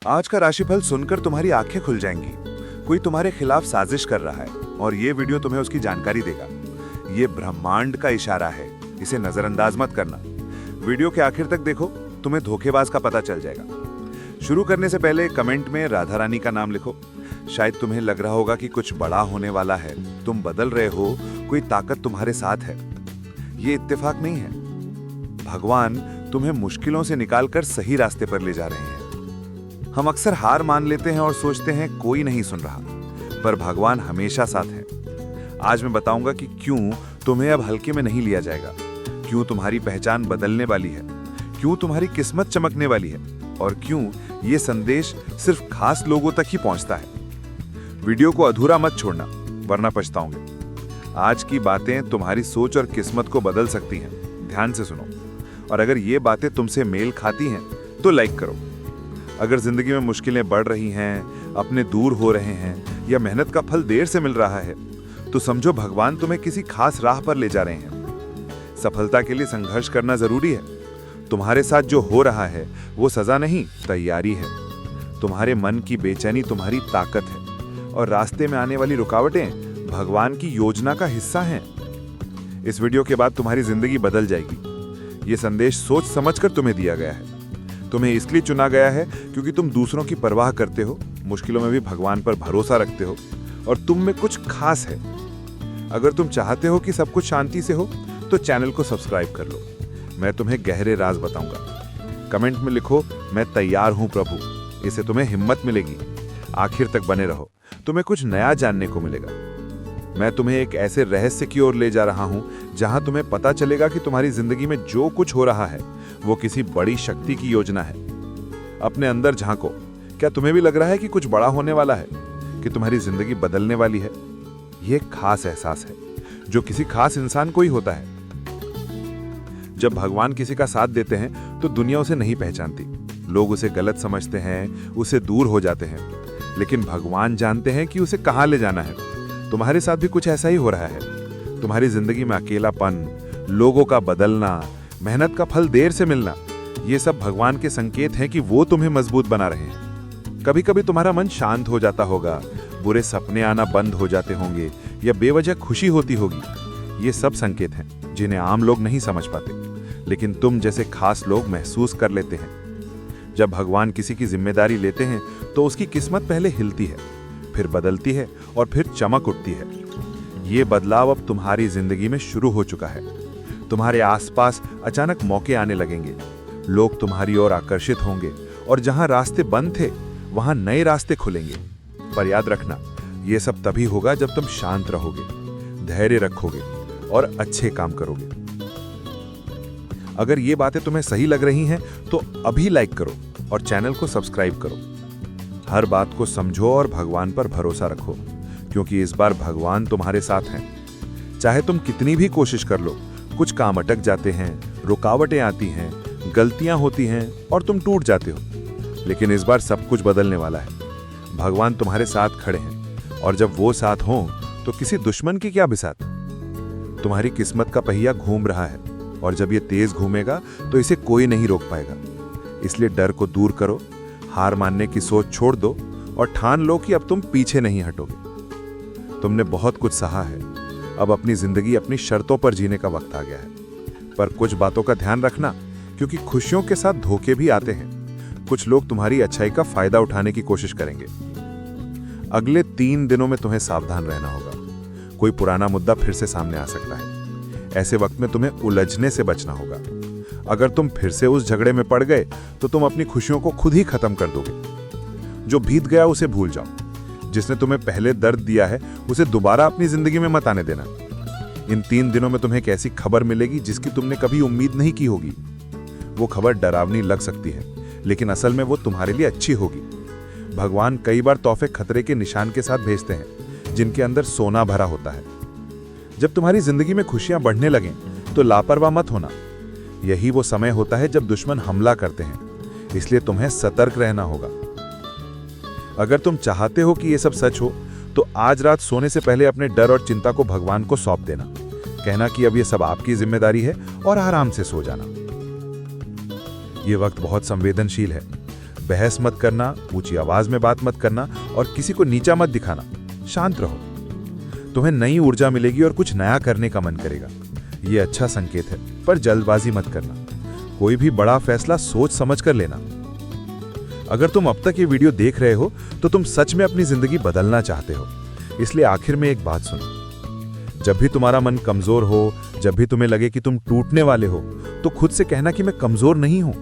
आज का राशिफल सुनकर तुम्हारी आंखें खुल जाएंगी। कोई तुम्हारे खिलाफ साजिश कर रहा है और ये वीडियो तुम्हें उसकी जानकारी देगा। ये ब्रह्मांड का इशारा है, इसे नजरअंदाज मत करना। वीडियो के आखिर तक देखो, तुम्हें धोखेबाज का पता चल जाएगा। शुरू करने से पहले कमेंट में राधा रानी का नाम लिखो। शायद तुम्हें लग रहा होगा कि कुछ बड़ा होने वाला है, तुम बदल रहे हो, कोई ताकत तुम्हारे साथ है। ये इत्तेफाक नहीं है, भगवान तुम्हें मुश्किलों से निकालकर सही रास्ते पर ले जा रहे हैं। हम अक्सर हार मान लेते हैं और सोचते हैं कोई नहीं सुन रहा, पर भगवान हमेशा साथ है। आज मैं बताऊंगा कि क्यों तुम्हें अब हल्के में नहीं लिया जाएगा, क्यों तुम्हारी पहचान बदलने वाली है, क्यों तुम्हारी किस्मत चमकने वाली है और क्यों ये संदेश सिर्फ खास लोगों तक ही पहुंचता है। वीडियो को अधूरा मत छोड़ना, वरना पछताओगे। आज की बातें तुम्हारी सोच और किस्मत को बदल सकती हैं, ध्यान से सुनो। और अगर ये बातें तुमसे मेल खाती हैं तो लाइक करो। अगर जिंदगी में मुश्किलें बढ़ रही हैं, अपने दूर हो रहे हैं या मेहनत का फल देर से मिल रहा है, तो समझो भगवान तुम्हें किसी खास राह पर ले जा रहे हैं। सफलता के लिए संघर्ष करना जरूरी है। तुम्हारे साथ जो हो रहा है वो सजा नहीं, तैयारी है। तुम्हारे मन की बेचैनी तुम्हारी ताकत है और रास्ते में आने वाली रुकावटें भगवान की योजना का हिस्सा हैं। इस वीडियो के बाद तुम्हारी जिंदगी बदल जाएगी। ये संदेश सोच समझकर तुम्हें दिया गया है। तुम्हें इसलिए चुना गया है क्योंकि तुम दूसरों की परवाह करते हो, मुश्किलों में भी भगवान पर भरोसा रखते हो और तुम में कुछ खास है। अगर तुम चाहते हो कि सब कुछ शांति से हो तो चैनल को सब्सक्राइब कर लो। मैं तुम्हें गहरे राज बताऊंगा। कमेंट में लिखो, मैं तैयार हूं प्रभु। इससे तुम्हें हिम्मत मिलेगी। आखिर तक बने रहो, तुम्हें कुछ नया जानने को मिलेगा। मैं तुम्हें एक ऐसे रहस्य की ओर ले जा रहा हूं जहां तुम्हें पता चलेगा कि तुम्हारी जिंदगी में जो कुछ हो रहा है वो किसी बड़ी शक्ति की योजना है। अपने अंदर झांको। क्या तुम्हें भी लग रहा है कि कुछ बड़ा होने वाला है, कि तुम्हारी जिंदगी बदलने वाली है? यह एक खास एहसास है जो किसी खास इंसान को ही होता है। जब भगवान किसी का साथ देते हैं तो दुनिया उसे नहीं पहचानती। लोग उसे गलत समझते हैं, उसे दूर हो जाते हैं। लेकिन भगवान जानते हैं कि उसे कहां ले जाना है। तुम्हारे साथ भी कुछ ऐसा ही हो रहा है। तुम्हारी जिंदगी में अकेलापन, लोगों का बदलना, मेहनत का फल देर से मिलना, ये सब भगवान के संकेत हैं कि वो तुम्हें मजबूत बना रहे हैं। कभी कभी तुम्हारा मन शांत हो जाता होगा, बुरे सपने आना बंद हो जाते होंगे या बेवजह खुशी होती होगी। ये सब संकेत हैं जिन्हें आम लोग नहीं समझ पाते, लेकिन तुम जैसे खास लोग महसूस कर लेते हैं। जब भगवान किसी की जिम्मेदारी लेते हैं तो उसकी किस्मत पहले हिलती है, फिर बदलती है और फिर चमक उठती है। ये बदलाव अब तुम्हारी जिंदगी में शुरू हो चुका है। तुम्हारे आसपास अचानक मौके आने लगेंगे। लोग तुम्हारी ओर आकर्षित होंगे और जहां रास्ते बंद थे वहां नए रास्ते खुलेंगे। पर याद रखना, यह सब तभी होगा जब तुम शांत रहोगे, धैर्य रखोगे और अच्छे काम करोगे। अगर ये बातें तुम्हें सही लग रही हैं तो अभी लाइक करो और चैनल को सब्सक्राइब करो। हर बात को समझो और भगवान पर भरोसा रखो, क्योंकि इस बार भगवान तुम्हारे साथ हैं। चाहे तुम कितनी भी कोशिश कर लो, कुछ काम अटक जाते हैं, रुकावटें आती हैं, गलतियां होती हैं और तुम टूट जाते हो, लेकिन इस बार सब कुछ बदलने वाला है। भगवान तुम्हारे साथ खड़े हैं और जब वो साथ हों तो किसी दुश्मन की क्या बिसात। तुम्हारी किस्मत का पहिया घूम रहा है और जब ये तेज घूमेगा तो इसे कोई नहीं रोक पाएगा। इसलिए डर को दूर करो, हार मानने की सोच छोड़ दो और ठान लो कि अब तुम पीछे नहीं हटोगे। तुमने बहुत कुछ सहा है, अब अपनी जिंदगी अपनी शर्तों पर जीने का वक्त आ गया है। पर कुछ बातों का ध्यान रखना, क्योंकि खुशियों के साथ धोखे भी आते हैं। कुछ लोग तुम्हारी अच्छाई का फायदा उठाने की कोशिश करेंगे। अगले 3 दिनों में तुम्हें सावधान रहना होगा। कोई पुराना मुद्दा फिर से सामने आ सकता है। ऐसे वक्त में तुम्हें उलझने से बचना होगा। अगर तुम फिर से उस झगड़े में पड़ गए तो तुम अपनी खुशियों को खुद ही खत्म कर दोगे। जो बीत गया उसे भूल जाओ। जिसने तुम्हें पहले दर्द दिया है उसे दोबारा अपनी जिंदगी में मत आने देना। इन 3 दिनों में तुम्हें एक ऐसी खबर मिलेगी जिसकी तुमने कभी उम्मीद नहीं की होगी। वो खबर डरावनी लग सकती है, लेकिन असल में वो तुम्हारे लिए अच्छी होगी। भगवान कई बार तोहफे खतरे के निशान के साथ भेजते हैं, जिनके अंदर सोना भरा होता है। जब तुम्हारी जिंदगी में खुशियां बढ़ने लगें तो लापरवाह मत होना। यही वो समय होता है जब दुश्मन हमला करते हैं, इसलिए तुम्हें सतर्क रहना होगा। अगर तुम चाहते हो कि ये सब सच हो तो आज रात सोने से पहले अपने डर और चिंता को भगवान को सौंप देना। कहना कि अब ये सब आपकी जिम्मेदारी है और आराम से सो जाना। ये वक्त बहुत संवेदनशील है। बहस मत करना, ऊंची आवाज में बात मत करना और किसी को नीचा मत दिखाना। शांत रहो। तुम्हें नई ऊर्जा मिलेगी और कुछ नया करने का मन करेगा। ये अच्छा संकेत है, पर जल्दबाजी मत करना। कोई भी बड़ा फैसला सोच समझ कर लेना। अगर तुम अब तक ये वीडियो देख रहे हो तो तुम सच में अपनी जिंदगी बदलना चाहते हो। इसलिए आखिर में एक बात सुनो। जब भी तुम्हारा मन कमजोर हो, जब भी तुम्हें लगे कि तुम टूटने वाले हो, तो खुद से कहना कि मैं कमजोर नहीं हूं,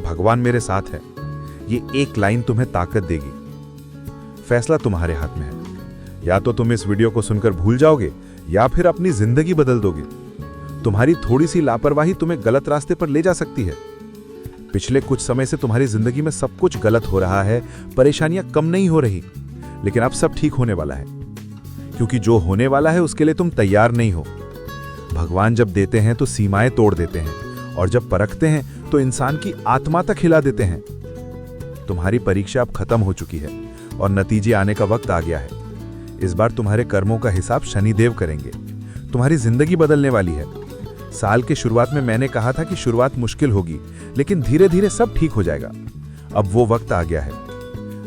भगवान मेरे साथ है। ये एक लाइन तुम्हें ताकत देगी। फैसला तुम्हारे हाथ में है। या तो तुम इस वीडियो को सुनकर भूल जाओगे या फिर अपनी जिंदगी बदल दोगे। तुम्हारी थोड़ी सी लापरवाही तुम्हें गलत रास्ते पर ले जा सकती है। पिछले कुछ समय से तुम्हारी जिंदगी में सब कुछ गलत हो रहा है, परेशानियां कम नहीं हो रही, लेकिन अब सब ठीक होने वाला है। क्योंकि जो होने वाला है उसके लिए तुम तैयार नहीं हो। भगवान जब देते हैं तो सीमाएं तोड़ देते हैं, और जब परखते हैं तो इंसान की आत्मा तक हिला देते हैं। तुम्हारी परीक्षा अब खत्म हो चुकी है और नतीजे आने का वक्त आ गया है। इस बार तुम्हारे कर्मों का हिसाब शनिदेव करेंगे। तुम्हारी जिंदगी बदलने वाली है। साल के शुरुआत में मैंने कहा था कि शुरुआत मुश्किल होगी, लेकिन धीरे धीरे सब ठीक हो जाएगा। अब वो वक्त आ गया है।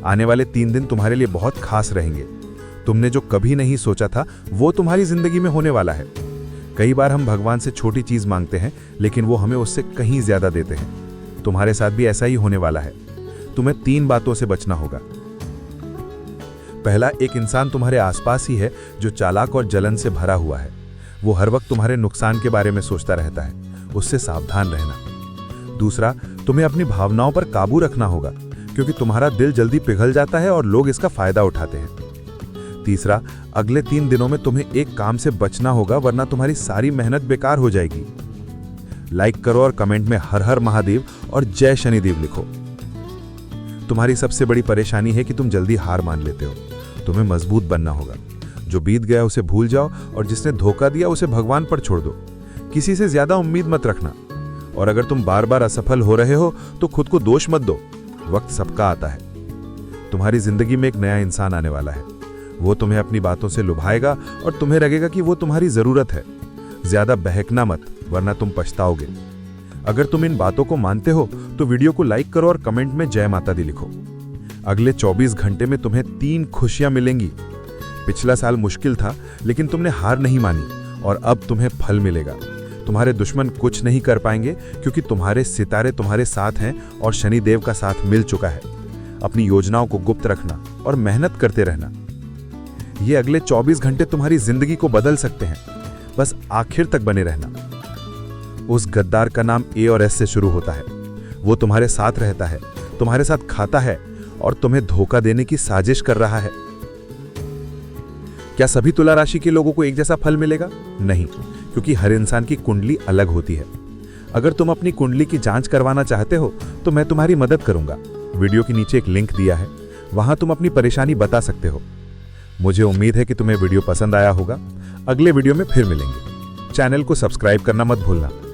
आने वाले 3 दिन तुम्हारे लिए बहुत खास रहेंगे। तुमने जो कभी नहीं सोचा था वो तुम्हारी जिंदगी में होने वाला है। कई बार हम भगवान से छोटी चीज मांगते हैं, लेकिन वो हमें उससे कहीं ज्यादा देते हैं। तुम्हारे साथ भी ऐसा ही होने वाला है। तुम्हें 3 बातों से बचना होगा। पहला, एक इंसान तुम्हारे आसपास ही है जो चालाक और जलन से भरा हुआ है। वो हर वक्त तुम्हारे नुकसान के बारे में सोचता रहता है। उससे सावधान रहना। दूसरा, तुम्हें अपनी भावनाओं पर काबू रखना होगा, क्योंकि तुम्हारा दिल जल्दी पिघल जाता है और लोग इसका फायदा उठाते हैं। तीसरा, अगले 3 दिनों में तुम्हें एक काम से बचना होगा, वरना तुम्हारी सारी मेहनत बेकार हो जाएगी। लाइक करो और कमेंट में हर हर महादेव और जय शनिदेव लिखो। तुम्हारी सबसे बड़ी परेशानी है कि तुम जल्दी हार मान लेते हो। तुम्हें मजबूत बनना होगा। जो बीत गया उसे भूल जाओ, और जिसने धोखा दिया उसे भगवान पर छोड़ दो। किसी से ज्यादा उम्मीद मत रखना। और अगर तुम बार बार असफल हो रहे हो तो खुद को दोष मत दो। वक्त सबका आता है। तुम्हारी जिंदगी में एक नया इंसान आने वाला है। वो तुम्हें अपनी बातों से लुभाएगा और तुम्हें लगेगा कि वो तुम्हारी जरूरत है। ज्यादा बहकना मत, वरना तुम पछताओगे। अगर तुम इन बातों को मानते हो तो वीडियो को लाइक करो और कमेंट में जय माता दी लिखो। अगले 24 घंटे में तुम्हें 3 खुशियां मिलेंगी। पिछला साल मुश्किल था, लेकिन तुमने हार नहीं मानी, और अब तुम्हें फल मिलेगा। तुम्हारे दुश्मन कुछ नहीं कर पाएंगे, क्योंकि तुम्हारे सितारे तुम्हारे साथ हैं और शनिदेव का साथ मिल चुका है। अपनी योजनाओं को गुप्त रखना और मेहनत करते रहना। ये अगले 24 घंटे तुम्हारी जिंदगी को बदल सकते हैं। बस आखिर तक बने रहना। उस गद्दार का नाम ए और एस से शुरू होता है। वो तुम्हारे साथ रहता है, तुम्हारे साथ खाता है और तुम्हें धोखा देने की साजिश कर रहा है। क्या सभी तुला राशि के लोगों को एक जैसा फल मिलेगा? नहीं, क्योंकि हर इंसान की कुंडली अलग होती है। अगर तुम अपनी कुंडली की जांच करवाना चाहते हो तो मैं तुम्हारी मदद करूंगा। वीडियो के नीचे एक लिंक दिया है, वहां तुम अपनी परेशानी बता सकते हो। मुझे उम्मीद है कि तुम्हें वीडियो पसंद आया होगा। अगले वीडियो में फिर मिलेंगे। चैनल को सब्सक्राइब करना मत भूलना।